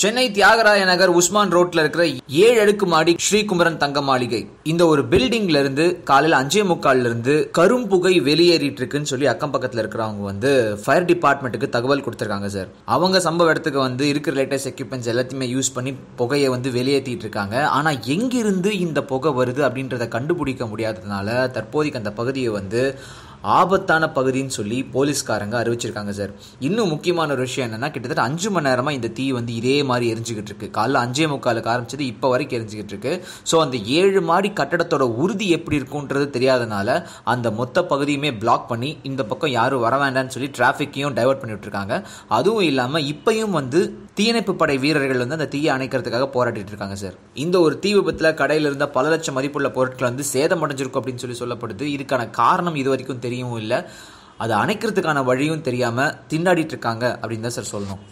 சென்னை தியாகராய நகர் உஸ்மான் ரோட்ல இருக்கிற 7 அடுக்குமாடி ஸ்ரீகுமரன் தங்க மாளிகை இந்த ஒரு பில்டிங்ல இருந்து காலையில 5:45 இருந்து கரும்புகை வெளியேறிட்டு இருக்குன்னு சொல்லி அக்கம் பக்கத்துல இருக்கிறவங்க ஃபயர் டிபார்ட்மெண்ட்டுக்கு தகவல் கொடுத்திருக்காங்க சார். அவங்க சம்பவ இடத்துக்கு இருக்கிற லேட்டஸ்ட் எக்யூப்மெண்ட்ஸ் எல்லாத்தையுமே யூஸ் பண்ணி புகையை வெளியேற்றிட்டு இருக்காங்க. ஆனா எங்கிருந்து இந்த புகை வருது அப்படின்றத கண்டுபிடிக்க முடியாததுனால தற்போதைக்கு அந்த பகுதியை ஆபத்தான பகுதின்னு சொல்லி போலீஸ்காரங்க அறிவிச்சிருக்காங்க சார். இன்னும் முக்கியமான ஒரு விஷயம் என்னன்னா, கிட்டத்தட்ட 5 மணி நேரமா இந்த தீ இதே மாதிரி எரிஞ்சுக்கிட்டு இருக்கு. காலைல 5:45 ஆரம்பிச்சது இப்ப வரைக்கும் எரிஞ்சுக்கிட்டு இருக்கு. ஸோ அந்த 7 மாடி கட்டடத்தோட உறுதி எப்படி இருக்குன்றது தெரியாதனால அந்த மொத்த பகுதியுமே பிளாக் பண்ணி இந்த பக்கம் யாரும் வர வேண்டாம்னு சொல்லி டிராபிக்கையும் டைவர்ட் பண்ணிட்டு இருக்காங்க. அதுவும் இல்லாம இப்பயும் தீயணைப்பு படை வீரர்கள் அந்த தீயை அணைக்கிறதுக்காக போராடிட்டு இருக்காங்க சார். இந்த ஒரு தீ விபத்துல கடையில இருந்த பல லட்சம் மதிப்புள்ள பொருட்கள் சேதமடைஞ்சிருக்கும் அப்படின்னு சொல்லப்படுது. இதுக்கான காரணம் இது வரைக்கும் தெரியவும் இல்லை. அதை அணைக்கிறதுக்கான வழியும் தெரியாம திண்டாடிட்டு இருக்காங்க அப்படின்னு தான் சார் சொல்லணும்.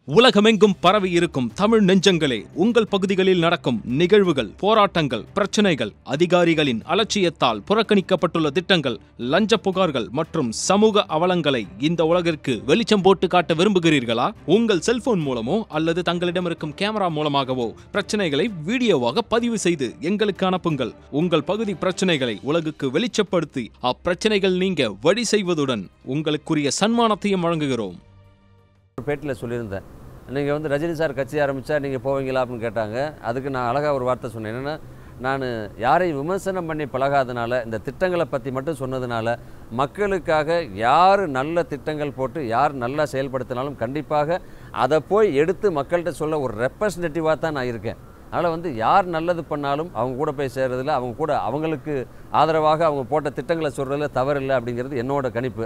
உலகமெங்கும் பரவி இருக்கும் தமிழ் நெஞ்சங்களே, உங்கள் பகுதிகளில் நடக்கும் நிகழ்வுகள், போராட்டங்கள், பிரச்சனைகள், அதிகாரிகளின் அலட்சியத்தால் புறக்கணிக்கப்பட்டுள்ள திட்டங்கள், லஞ்ச புகார்கள் மற்றும் சமூக அவலங்களை இந்த உலகிற்கு வெளிச்சம் போட்டு காட்ட விரும்புகிறீர்களா? உங்கள் செல்போன் மூலமோ அல்லது தங்களிடம் இருக்கும் கேமரா மூலமாகவோ பிரச்சனைகளை வீடியோவாக பதிவு செய்து எங்களுக்கு அனுப்புங்கள். உங்கள் பகுதி பிரச்சனைகளை உலகுக்கு வெளிச்சப்படுத்தி அப்பிரச்சனைகள் நீங்க வழி செய்வதுடன் உங்களுக்குரிய சன்மானத்தையும் வழங்குகிறோம். பேட்டில் சொல்லியிருந்தேன், நீங்கள் ரஜினி சார் கட்சி ஆரம்பித்தா நீங்கள் போவீங்களா அப்படின்னு கேட்டாங்க. அதுக்கு நான் அழகாக ஒரு வார்த்தை சொன்னேன். என்னென்னா, நான் யாரையும் விமர்சனம் பண்ணி பழகாதனால, இந்த திட்டங்களை பற்றி மட்டும் சொன்னதுனால, மக்களுக்காக யார் நல்ல திட்டங்கள் போட்டு யார் நல்லா செயல்படுத்தினாலும் கண்டிப்பாக அதை போய் எடுத்து மக்கள்கிட்ட சொல்ல ஒரு ரெப்ரசன்டேட்டிவாக தான் நான் இருக்கேன். அதனால் யார் நல்லது பண்ணாலும் அவங்க கூட போய் சேர்றதில்ல, அவங்க கூட அவங்களுக்கு ஆதரவாக அவங்க போட்ட திட்டங்களை சொல்கிறதுல தவறில்லை அப்படிங்கிறது என்னோட கணிப்பு.